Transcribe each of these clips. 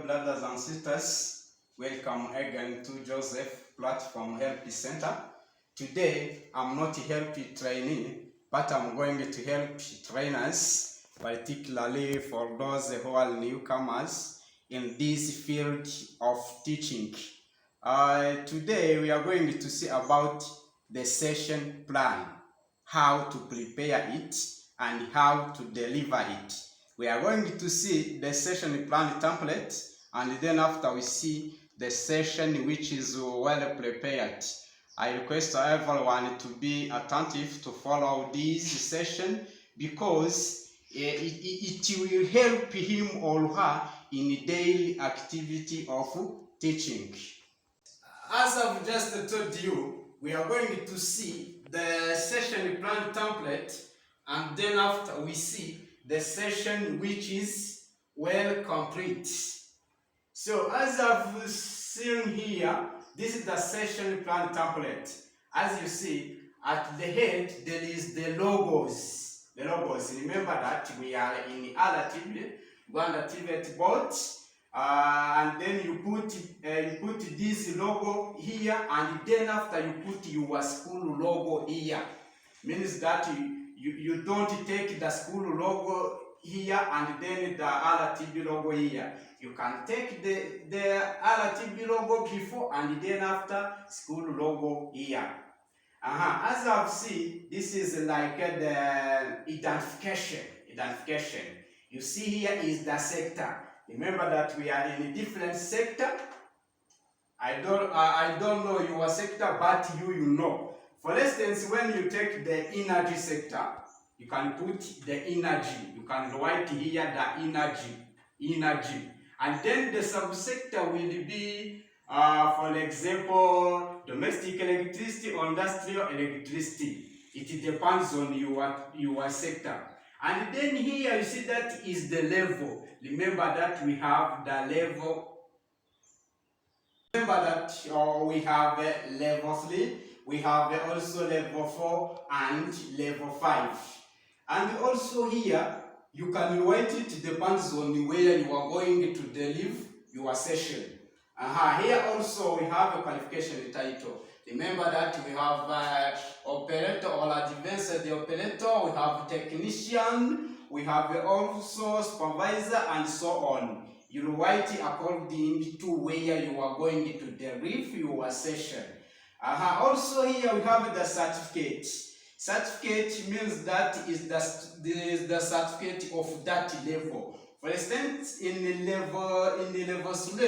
brothers and sisters. Welcome again to Joseph Platform Help Center. Today, I'm not a help trainee, but I'm going to help trainers, particularly for those who are newcomers in this field of teaching. Today, we are going to see about the session plan, how to prepare it, and how to deliver it. We are going to see the session plan template, and then after we see the session which is well prepared. I request everyone to be attentive to follow this session because it will help him or her in daily activity of teaching. As I've just told you, we are going to see the session plan template, and then after we see the session which is well complete. So as I've seen here, this is the session plan template. As you see, at the head there is the logos. The logos. Remember that we are in RTB, Rwanda TVET board, and then you put this logo here, and then after you put your school logo here. Means that you don't take the school logo here and then the RTB logo here. You can take the RTB logo before and then after school logo here. As I've seen, this is like the identification. You see here is the sector. Remember that we are in a different sector. I don't know your sector, but you know. For instance, when you take the energy sector, you can put the energy. You can write here the energy. And then the subsector will be, for example, domestic electricity or industrial electricity. It depends on your sector. And then here you see that is the level. Remember that we have the level. Remember that we have level 3. We have also level 4 and level 5. And also here, you can write it depends on where you are going to deliver your session. Here also we have a qualification title. Remember that we have operator or advanced operator, we have technician, we have also supervisor, and so on. You write according to where you are going to deliver your session. Also here we have the certificate. Certificate means that is the certificate of that level. For instance, in the level 3,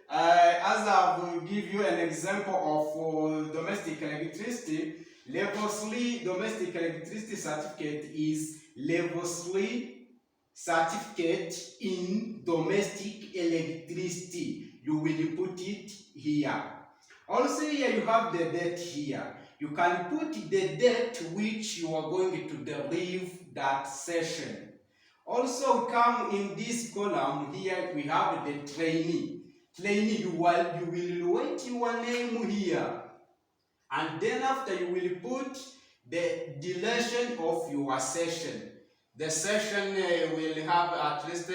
as I will give you an example of domestic electricity, level 3 domestic electricity certificate is level 3 certificate in domestic electricity. You will put it here. Also here you have the date here. You can put the date which you are going to deliver that session. Also come in this column here we have the trainee. Trainee, you will write your name here. And then after you will put the duration of your session. The session will have at least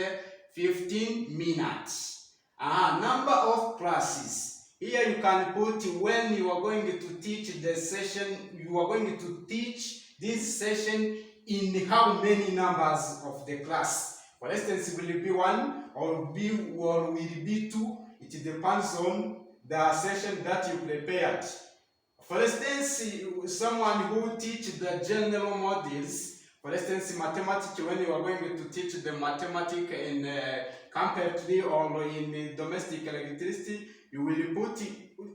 15 minutes. Number of classes. Here you can put when you are going to teach the session, you are going to teach this session in how many numbers of the class. For instance, will it be 1 or will it be 2? It depends on the session that you prepared. For instance, someone who teach the general modules, for instance, mathematics, when you are going to teach the mathematics in completely or in domestic electricity, you will put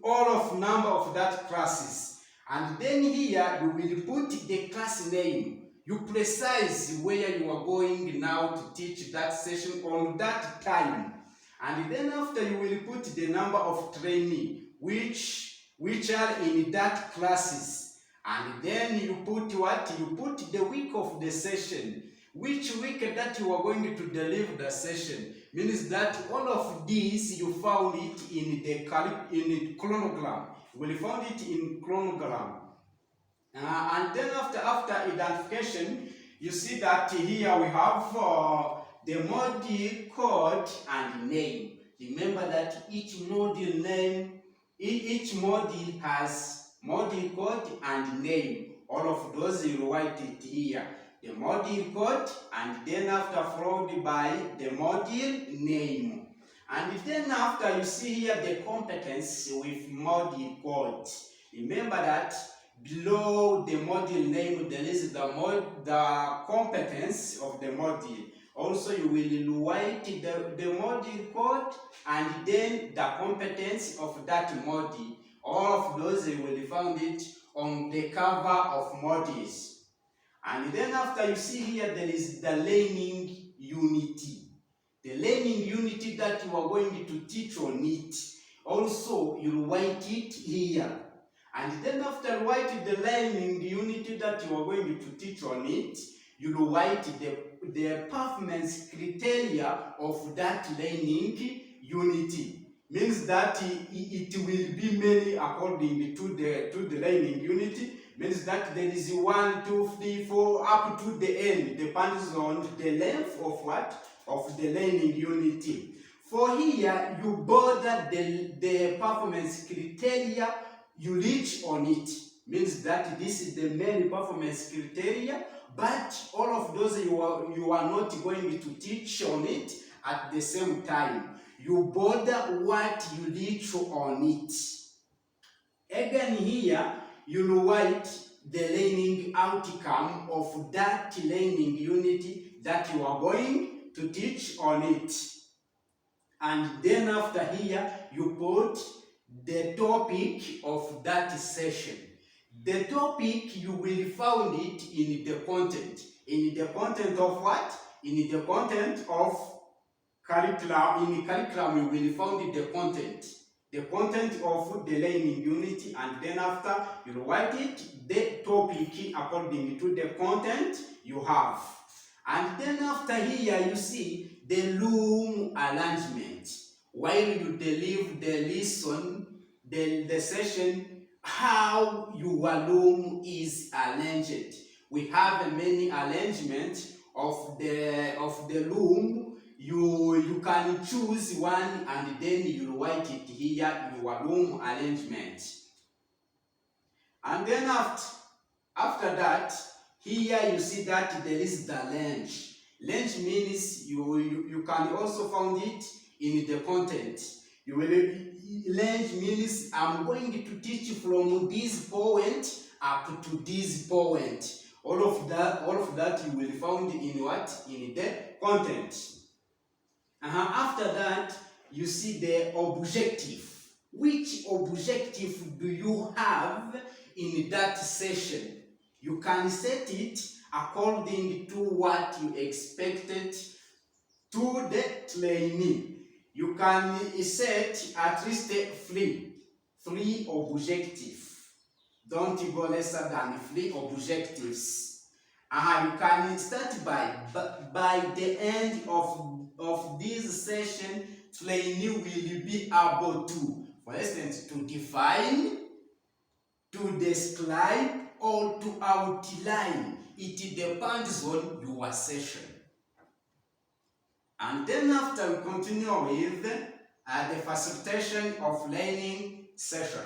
all of number of that classes. And then here you will put the class name. You precise where you are going now to teach that session on that time. And then after you will put the number of trainees which are in that classes. And then you put what? You put the week of the session. Which week that you are going to deliver the session. Means that all of these you found it in the chronogram. You will find it in chronogram. And then after identification, you see that here we have the module code and name. Remember that each module name, each module has module code and name. All of those you write it here. The module code and then after followed by the module name. And then after you see here the competence with module code. Remember that below the module name there is the competence of the module. Also you will write the module code and then the competence of that module. All of those you will find it on the cover of modules. And then after you see here there is the learning unity. The learning unity that you are going to teach on it. Also you write it here. And then after writing the learning unity that you are going to teach on it, you will write the performance criteria of that learning unity. Means that it will be many according to the learning unity. Means that there is 1, 2, 3, 4 up to the end. Depends on the length of what? Of the learning unity. For here, you border the performance criteria you reach on it. Means that this is the main performance criteria, but all of those you are not going to teach on it at the same time. You border what you reach on it. Again here, you will write the learning outcome of that learning unity that you are going to teach on it. And then after here, you put the topic of that session. The topic, you will find it in the content. In the content of what? In the content of curriculum. In the curriculum, you will find the content. The content of the learning unity, and then after you write it, the topic according to the content you have. And then after here, you see the room arrangement. While you deliver the lesson, the session, how your room is arranged. We have many arrangements of the room. You can choose one and then you write it here, your room arrangement. And then after that, here you see that there is the range. Range means you can also find it in the content. Range means I'm going to teach from this point up to this point. All of that you will find in what? In the content. After that, you see the objective. Which objective do you have in that session? You can set it according to what you expected to the trainee. You can set at least three objectives. Don't go lesser than 3 objectives. You can start by the end of this session, trainee will be able to, for instance, to define, to describe, or to outline. It depends on your session. And then after we continue with the facilitation of learning session.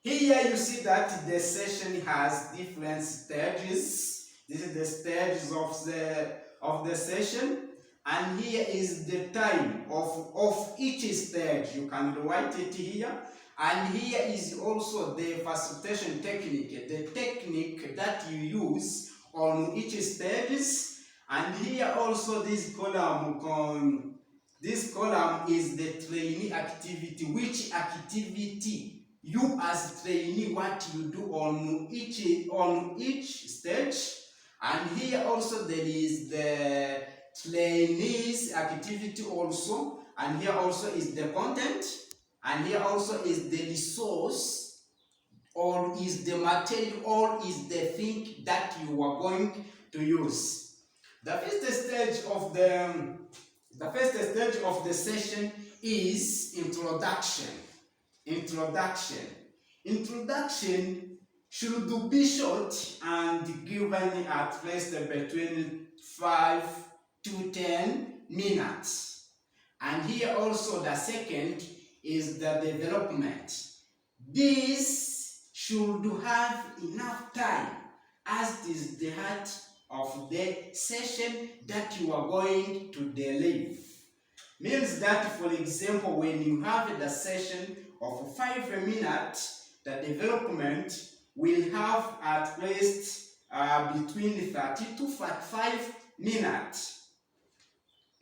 Here you see that the session has different stages. This is the stages of the session. And here is the time of each stage. You can write it here. And here is also the facilitation technique, the technique that you use on each stages. And here also this column is the trainee activity. Which activity you as trainee, what you do on each stage. And here also there is the trainees activity also, and here also is the content, and here also is the resource, or is the material, or is the thing that you are going to use. The first stage of the session is introduction. Introduction should be short and given at least between 5 to 10 minutes. And here also the second is the development. This should have enough time, as it is the heart of the session that you are going to deliver. Means that, for example, when you have the session of 5 minutes, the development will have at least between 30 to 45 minutes.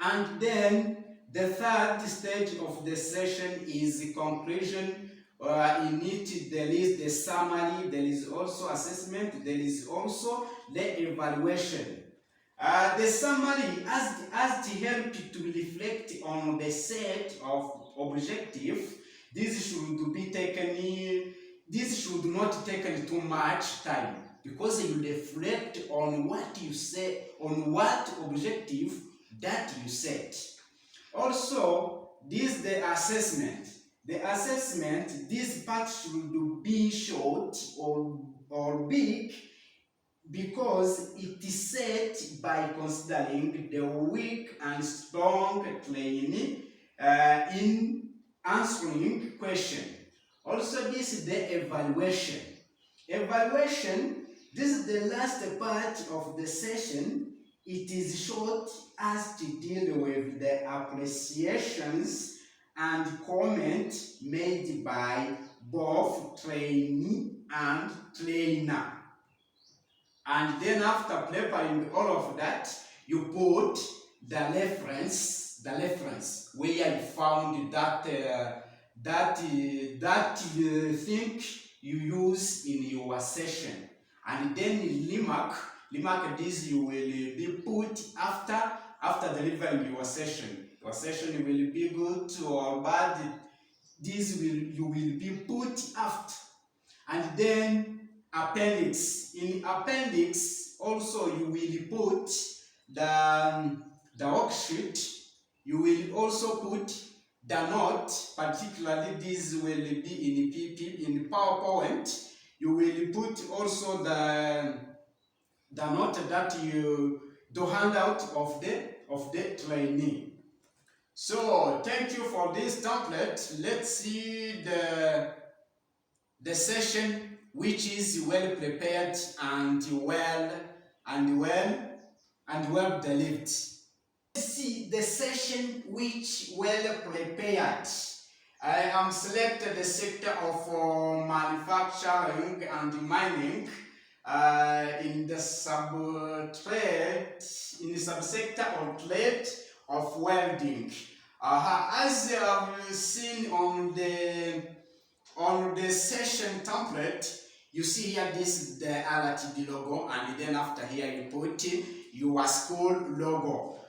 And then the third stage of the session is the conclusion. In it, there is the summary, there is also assessment, there is also the evaluation. The summary, as to help to reflect on the set of objectives, this should not take too much time, because you reflect on what you say, on what objective that you set. Also, the assessment. The assessment, this part should be short or big, because it is set by considering the weak and strong trainee in answering question. Also, this is the evaluation. Evaluation, this is the last part of the session. It is short as to deal with the appreciations and comments made by both trainee and trainer. And then after preparing all of that, you put the reference where you found that thing you use in your session. And then remark this you will be put after delivering your session. Your session will be good or bad. You will be put after. And then appendix. In appendix also you will put the worksheet. You will also put the note, particularly this will be in PowerPoint. You will put also the note that the handout of the trainee. So thank you for this template. Let's see the session which is well prepared and well delivered. Let's see the session which well prepared. I am selected the sector of manufacturing and mining in the subsector or trade of welding. As you have seen on the session template, you see here this is the LTD logo, and then after here you put your school logo.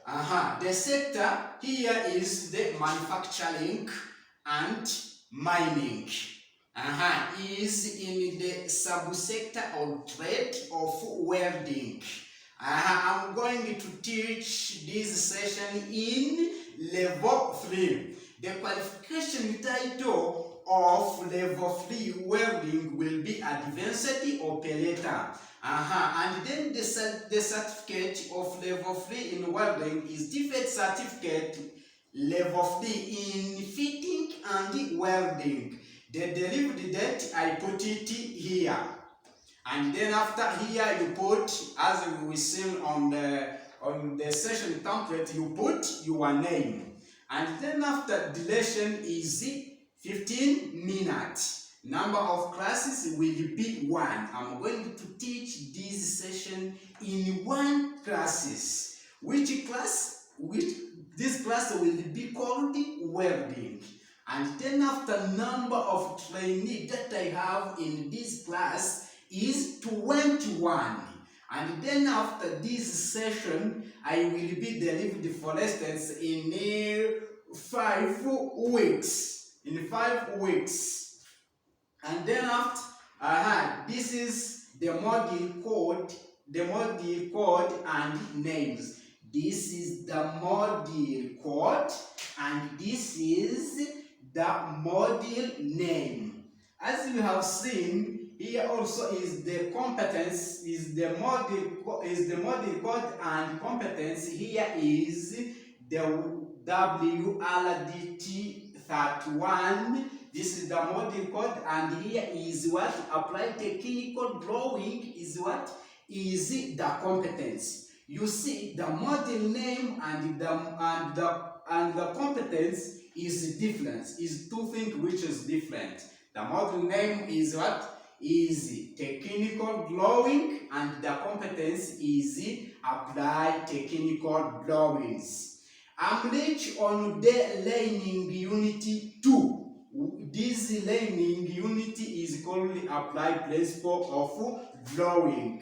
The sector here is the manufacturing and mining. Is in the subsector or trade of welding. I'm going to teach this session in level 3. The qualification title of level 3 welding will be advanced operator. And then the certificate of level 3 in welding is defect certificate level 3 in fitting and welding. The delivery date, I put it here. And then after here you put, as we will see on the session template, you put your name. And then after duration is 15 minutes. Number of classes will be 1. I'm going to teach this session in 1 classes. This class will be called welding. And then after number of trainees that I have in this class is 21. And then after this session, I will be delivered, for instance, in 5 weeks. In 5 weeks. And then after, this is the module code and names. This is the module code and this is the module name. As you have seen, here also is the competence, is the module code and competence. Here is the WRDT31. This is the model code, and here is what applied technical drawing is what is the competence. You see, the model name and the competence is different. Is two things which is different. The model name is what is technical drawing, and the competence is applied technical drawings. I'm rich on the learning unit 2. This learning unit is called applied principle of drawing.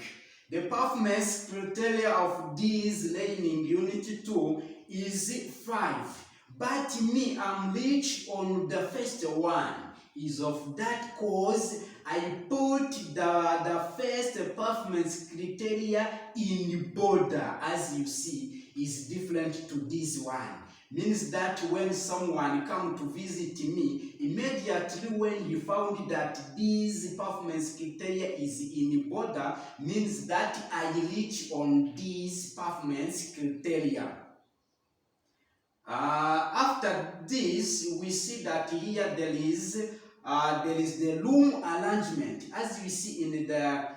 The performance criteria of this learning unit 2 is 5. But me, I'm rich on the first one. Is of that cause I put the first performance criteria in border, as you see, is different to this one. Means that when someone come to visit me, immediately when he found that this performance criteria is in border, means that I reach on this performance criteria. After this, we see that here there is the room arrangement. As you see in the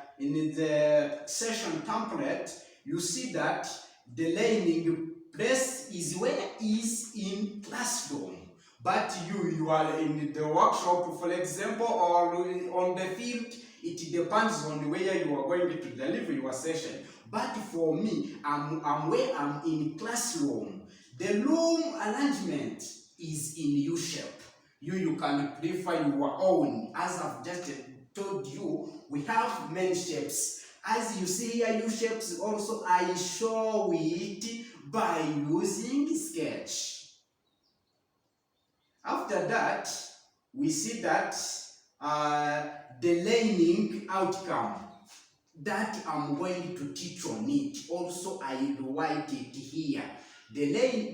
session template, you see that the learning place is where is in classroom. But you are in the workshop, for example, or on the field. It depends on where you are going to deliver your session. But for me, I'm where I'm in classroom. The room arrangement is in U-shape. You can prefer your own. As I've just told you, we have many shapes. As you see here, U-shapes also I show it by using sketch. After that, we see that the learning outcome that I'm going to teach on it. Also, I write it here. The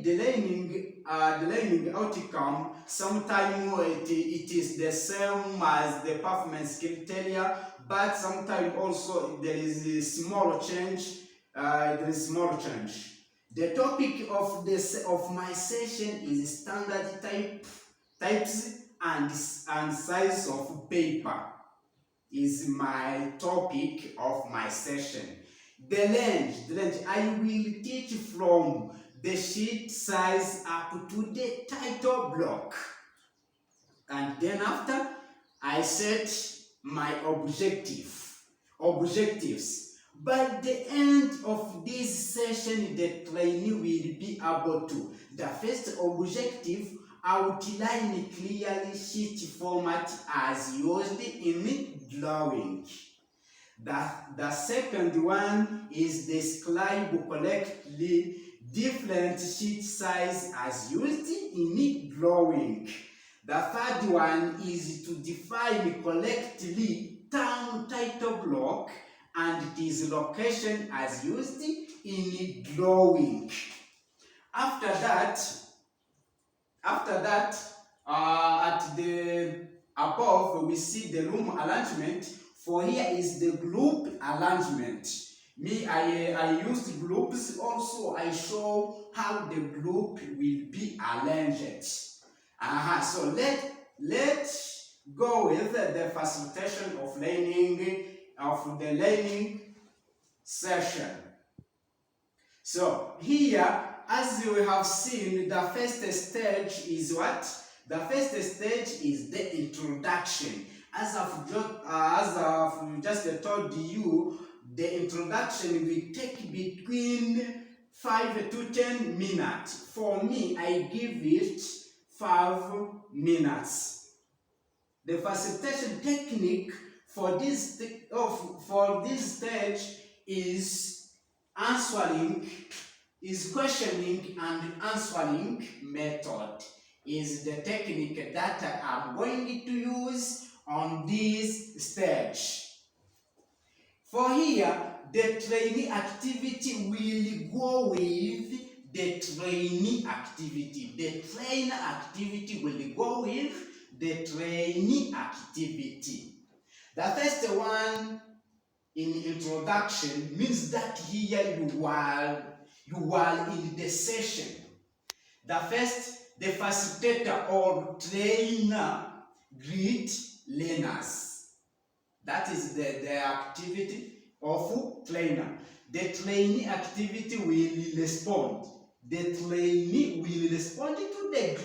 learning outcome, sometimes it is the same as the performance criteria, but sometimes also there is a small change. The topic of my session is standard types and size of paper. Is my topic of my session. The range I will teach from the sheet size up to the title block, and then after I set my objectives. By the end of this session, the trainee will be able to, the first objective, outline clearly sheet format as used in drawing. The second one is describe correctly different sheet size as used in drawing. The third one is to define correctly term title block and its location as used in drawing. After that, at the above, we see the room arrangement. For here is the group arrangement. Me, I used groups. Also, I show how the group will be arranged. So let's go with the facilitation of the learning session. So here, as you have seen, the first stage is what? The first stage is the introduction. As I've just told you, the introduction will take between 5 to 10 minutes. For me, I give it 5 minutes. The facilitation technique for this stage is questioning and answering method. Is the technique that I'm going to use on this stage. For here, the trainee activity will go with the trainee activity. The trainer activity will go with the trainee activity. The first one in introduction means that here you are in the session. The first, the facilitator or trainer greet learners. That is the activity of trainer. The trainee activity will respond. The trainee will respond to the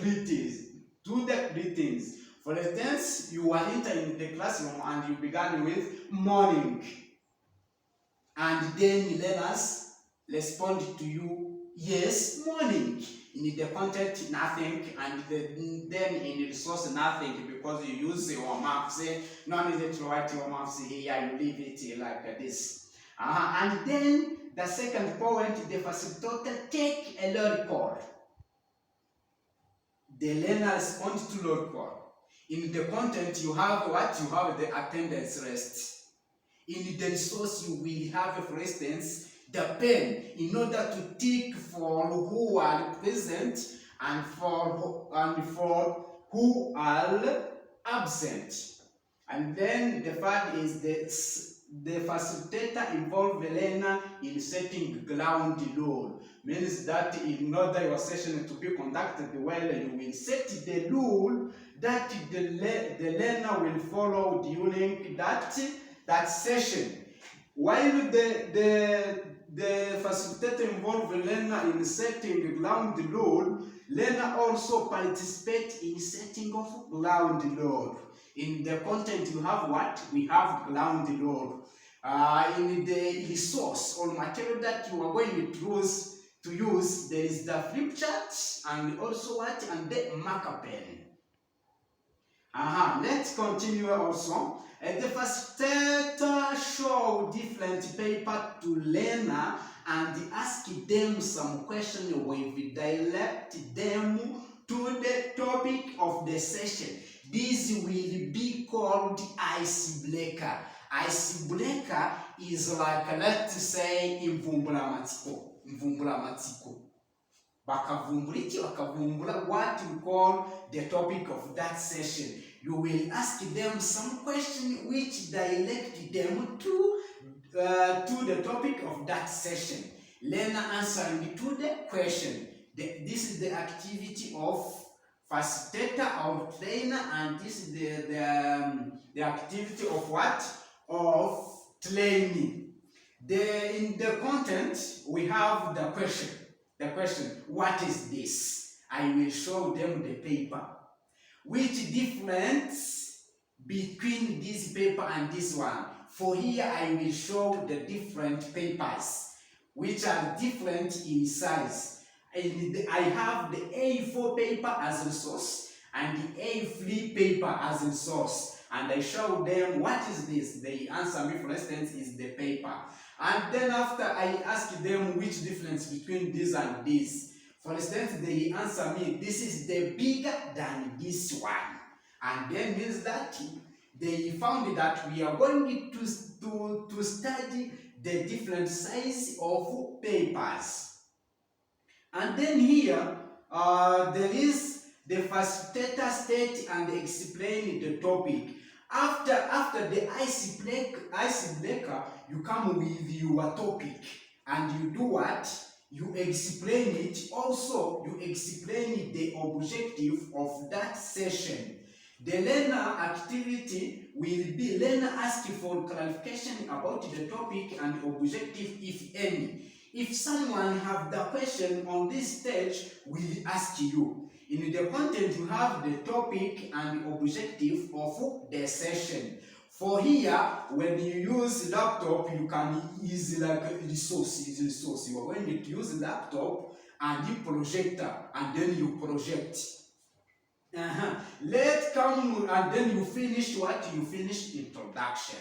greetings. For instance, you are entering the classroom and you began with morning. And then learners respond to you, yes, morning. In the content, nothing, and then in the resource, nothing, because you use your maps. No need to write your maps here, you leave it like this. And then the second point, the facilitator take a roll call. The learner responds to roll call. In the content, you have what? You have the attendance rest. In the resource, you will have, for instance, the pen in order to tick for who are present and for who are absent. And then the third is the facilitator involve the learner in setting ground rule. Means that in order your session to be conducted well, you will set the rule that the learner will follow during that session. While the facilitator involve the learner in setting the ground rule, learner also participate in setting of ground rule. In the content you have what? We have ground rule. In the resource or material that you are going to use, there is the flip chart and also what? And the marker pen. Let's continue also. The facilitator show different paper to learner and ask them some question with direct them to the topic of the session. This will be called icebreaker. Icebreaker is like, let's say, imvumbulamatsiko. Bakavumbura what you call the topic of that session. You will ask them some question which direct them to the topic of that session. Learner answering to the question. This is the activity of facilitator or trainer, and this is the activity of what? Of training. In the content, we have the question. The question, what is this? I will show them the paper. Which difference between this paper and this one? For here, I will show the different papers, which are different in size. I have the A4 paper as resource and the A3 paper as resource. And I show them what is this. They answer me, for instance, is the paper. And then after I ask them which difference between this and this. For instance, they answer me, this is the bigger than this one. And then means that they found that we are going to study the different size of papers. And then here, there is the facilitator state and explain the topic. After the icebreaker, you come with your topic and you do what? You explain it. Also, you explain the objective of that session. The learner activity will be learner asking for clarification about the topic and objective, if any. If someone have the question on this stage, will ask you. In the content, you have the topic and objective of the session. For here, when you use laptop, you can use like resource. You are going to use laptop and the projector, and then you project. Let's come and then you finish what? You finish introduction.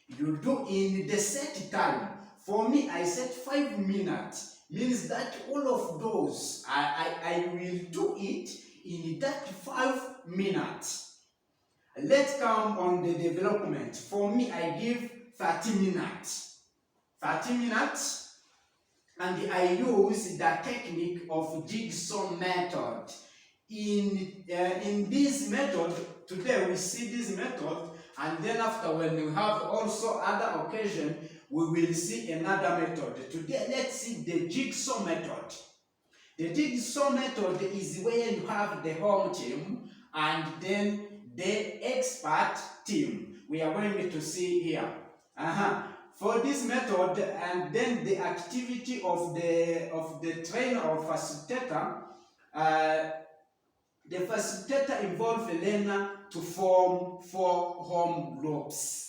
You do in the set time. For me, I set 5 minutes. Means that all of those, I will do it in that 5 minutes. Let's come on the development. For me, I give 30 minutes. 30 minutes, and I use the technique of jigsaw method. In this method, today we see this method, and then after, when we have also other occasion, we will see another method. Today, let's see the jigsaw method. The jigsaw method is where you have the home team and then the expert team. We are going to see here. For this method, and then the activity of the trainer or facilitator, the facilitator involves a learner to form 4 home groups.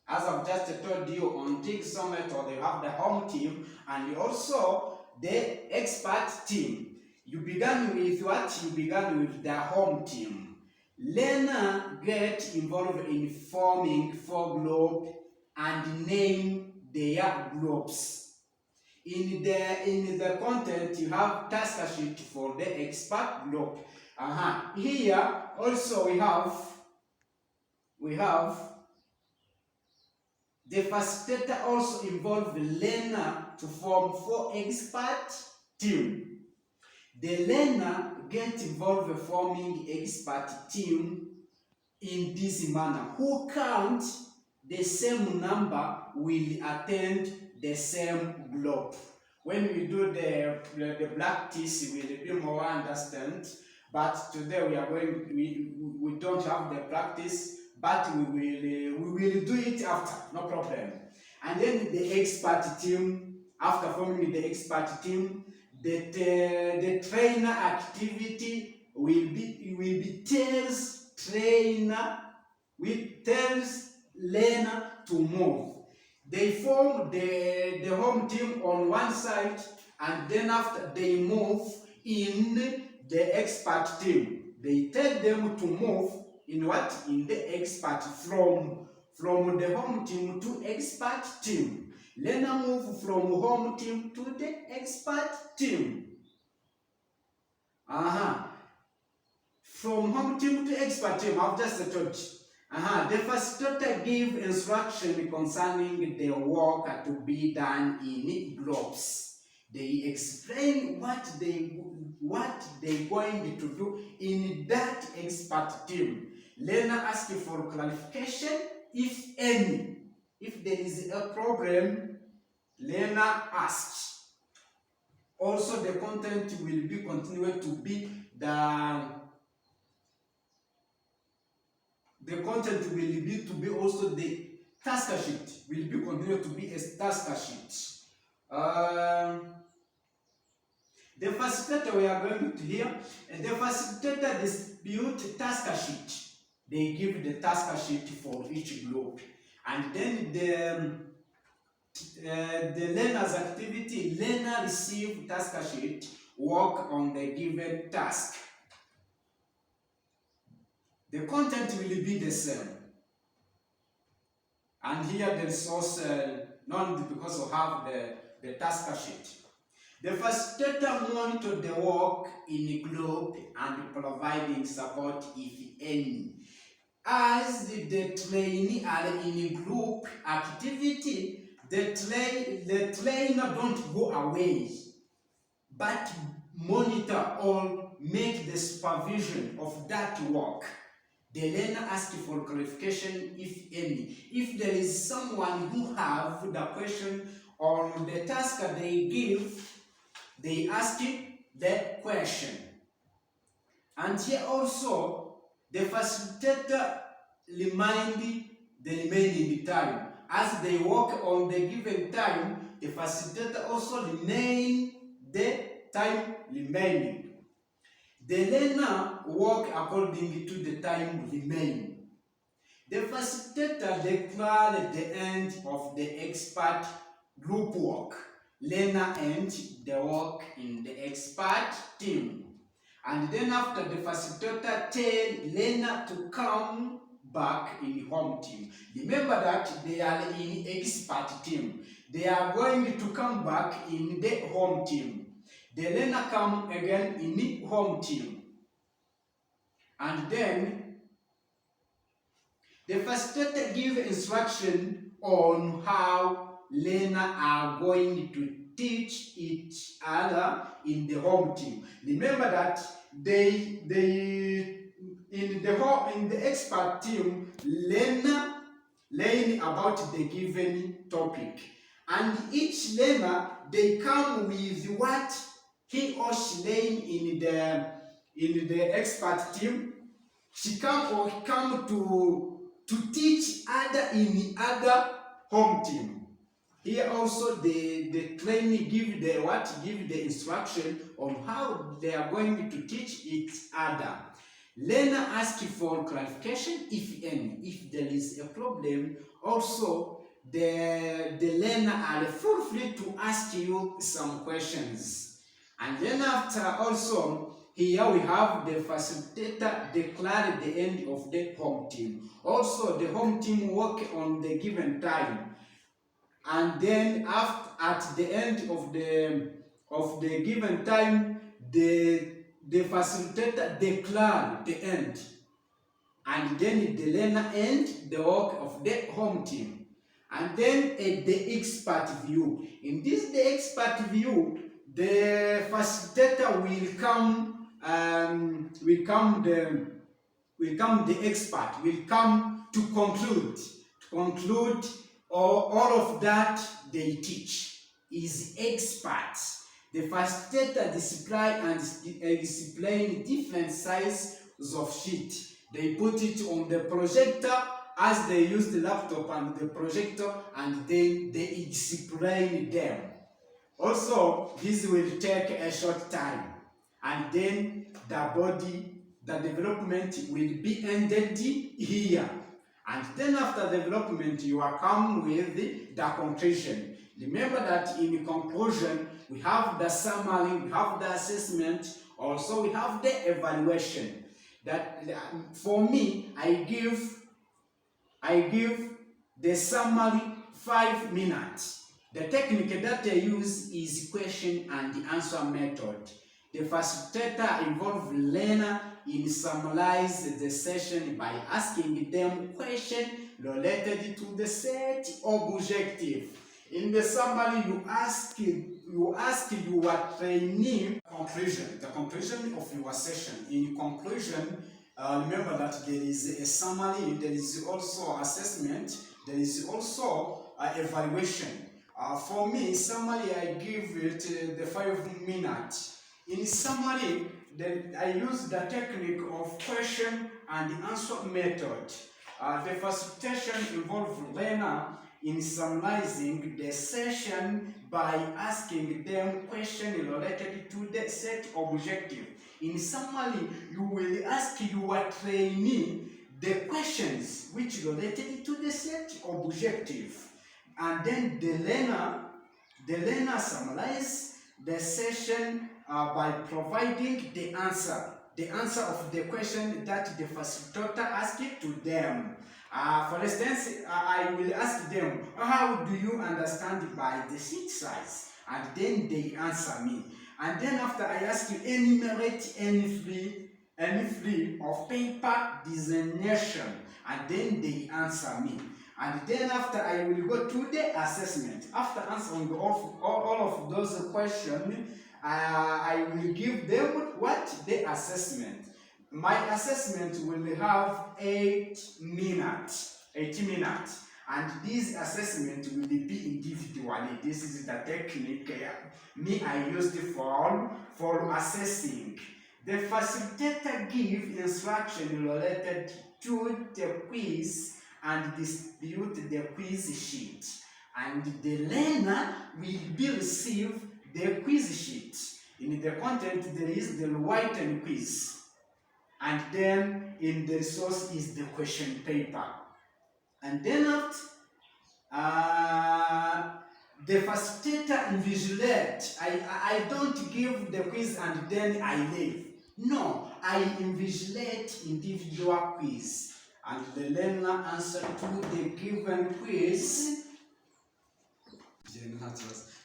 As I've just told you, on jigsaw method, you have the home team and also the expert team. You began with what? You began with the home team. Learner get involved in forming 4 groups and name their groups. In the content, you have task sheet for the expert group. Here also we have the facilitator also involve the learner to form 4 expert team. The learner get involved in forming expert team in this manner. Who count the same number will attend the same group. When we do the practice, we will be more understand. But today we don't have the practice, but we will do it after, no problem. And then the expert team, after forming the expert team, the trainer activity will be tells learner to move. They form the home team on one side, and then after they move in the expert team. They tell them to move in what? In the expert, from the home team to expert team. Learner move from home team to the expert team. From home team to expert team, I've just told you. The facilitator give instruction concerning the work to be done in groups. They explain what they going to do in that expert team. Learner ask for clarification, if any. If there is a problem, learner asks. Also, the content will be continued to be the content will be to be also the task sheet will be continued to be a task sheet. The facilitator we are going to hear, and the facilitator distribute task sheet. They give the task sheet for each group, and then the learner's activity, learner receive task sheet, work on the given task. The content will be the same, and here the resource none because we have the task sheet. The facilitator monitor the work in a group and providing support if any. As the trainee are in a group activity, the trainer don't go away, but monitor or make the supervision of that work. The learner asks for clarification if any. If there is someone who have the question on the task they give, they ask the question. And here also, the facilitator remind the remaining time. As they work on the given time, the facilitator also remain the time remaining. The learner work according to the time remaining. The facilitator declares the end of the expert group work. Learner end the work in the expert team. And then after, the facilitator tell learner to come back in home team. Remember that they are in expert team. They are going to come back in the home team. The learner come again in the home team. And then the facilitator give instruction on how learners are going to teach each other in the home team. Remember that in the expert team, learn about the given topic, and each learner they come with what he or she laying in the expert team, she come or he come to teach other in other home team. Here also the trainee give the instruction on how they are going to teach each other. Learner ask for clarification if any. If there is a problem, also the learner are full free to ask you some questions. And then after also, here we have the facilitator declare the end of the home team. Also, the home team work on the given time. And then at the end of the given time, the facilitator declare the end, and then the learner end the work of the home team. And then the expert view. In this the expert view, the facilitator will come the expert will come to conclude all of that they teach is experts. The facilitator display and display different sizes of sheet. They put it on the projector as they use the laptop and the projector, and then they display them. Also, this will take a short time, and then the development will be ended here. And then after development, you are come with the conclusion. Remember that in conclusion, we have the summary, we have the assessment, also we have the evaluation. That for me, I give the summary 5 minutes. The technique that I use is question and answer method. The facilitator involves learner in summarize the session by asking them questions related to the set objective. In the summary, you ask your trainee the conclusion of your session. In conclusion, remember that there is a summary, there is also assessment, there is also evaluation. For me, summary, I give it the 5 minutes. In summary, I use the technique of question and answer method. The facilitation involves learner in summarizing the session by asking them questions related to the set objective. In summary, you will ask your trainee the questions which related to the set objective, and then the learner summarize the session by providing the answer of the question that the facilitator asked to them. For instance, I will ask them, how do you understand by the sheet size? And then they answer me. And then after I ask you, enumerate any free of paper designation. And then they answer me. And then after I will go to the assessment. After answering all of those questions, I will give them what? The assessment. My assessment will have 8 minutes. And this assessment will be individually. This is the technique I used for assessing. The facilitator gives instruction related to the quiz and distribute the quiz sheet. And the learner will receive the quiz sheet. In the content, there is the written quiz. And then in the resource is the question paper. And then the facilitator invigilate. I don't give the quiz and then I leave. No, I invigilate individual quiz. And the learner answer to the given quiz.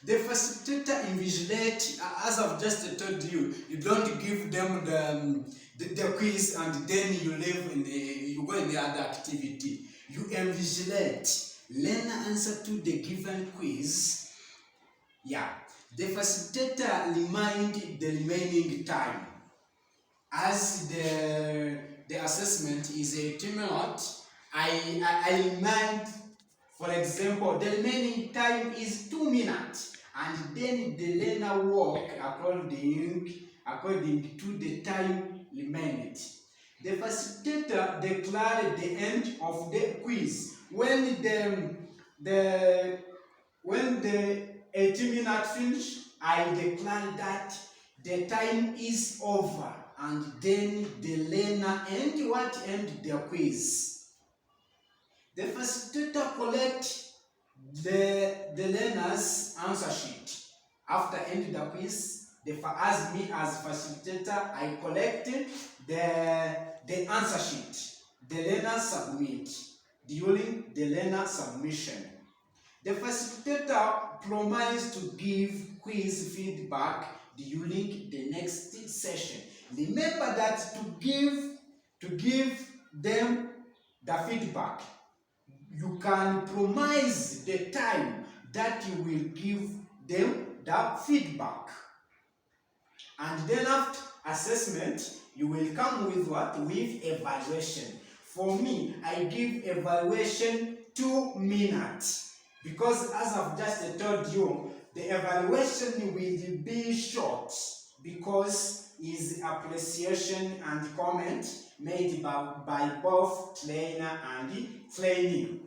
The facilitator invigilate, as I've just told you, you don't give them the quiz and then you go in the other activity. You invigilate. Learner answer to the given quiz. Yeah. The facilitator remind the remaining time. As the assessment is 8 minutes, I remind, for example, the remaining time is 2 minutes. and then the learner work according to the time remaining. The facilitator declared the end of the quiz when the 18 minutes finish. I declare that the time is over, and then the learner end the quiz. The facilitator collect the learner's answer sheet. After end the quiz, as me as facilitator, I collect the answer sheet. The learner submit during the learner submission. The facilitator promised to give quiz feedback during the next session. Remember that to give them the feedback, you can promise the time that you will give them the feedback. And then after assessment, you will come with what? With evaluation. For me, I give evaluation 2 minutes, because as I've just told you, the evaluation will be short, because is appreciation and comment made by both trainer and trainee.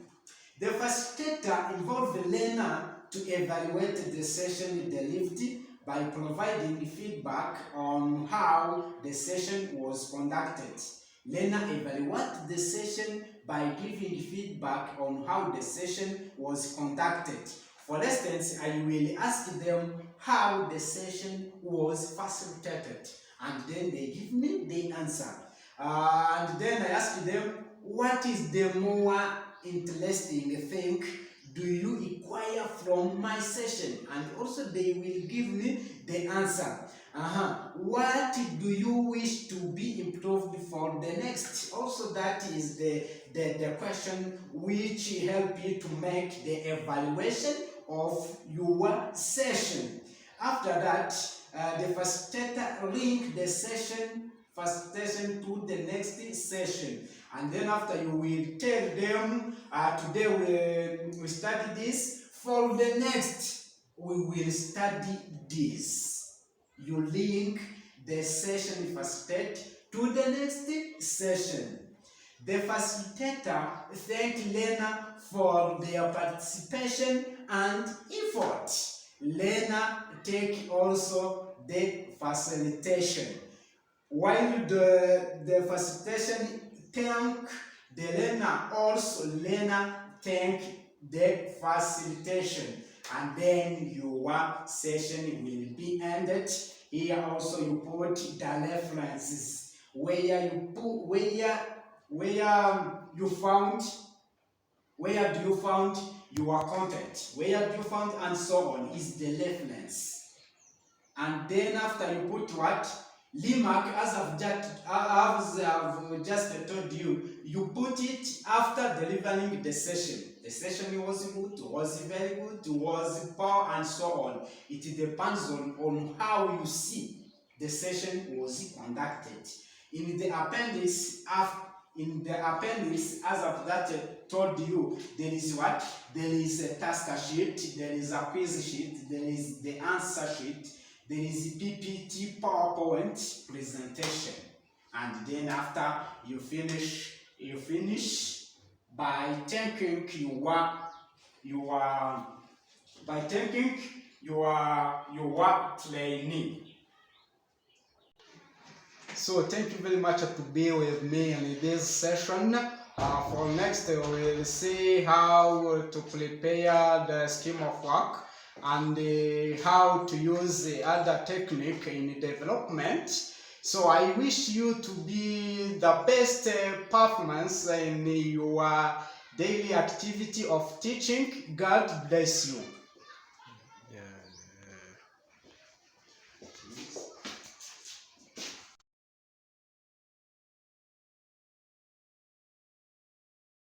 The facilitator involves the learner to evaluate the session delivered by providing feedback on how the session was conducted. Learner evaluate the session by giving feedback on how the session was conducted. For instance, I will ask them how the session was facilitated, and then they give me the answer. And then I ask them, what is the more interesting thing do you require from my session? And also they will give me the answer. What do you wish to be improved for the next? Also, that is the question which help you to make the evaluation of your session. After that, the facilitator link the session to the next session, and then after you will tell them, today we study this, for the next we will study this. You link the session facilitator to the next session. The facilitator thank learner for their participation and effort. Learner take also the facilitation. While the facilitation thank the learner, also learner thank the facilitation, and then your session will be ended. Here also you put the references where you found your content, where do you found, and so on is the reference. And then after you put what? Remark, as I've just told you, you put it after delivering the session. The session was good, was very good, was poor, and so on. It depends on how you see the session was conducted. In the appendix, as I've told you, there is what? There is a task sheet, there is a quiz sheet, there is the answer sheet, there is PPT PowerPoint presentation, and then after you finish by thanking your trainee. So thank you very much to be with me in this session. For next, we'll see how to prepare the scheme of work and how to use the other technique in development. So I wish you to be the best performance in your daily activity of teaching. God bless you.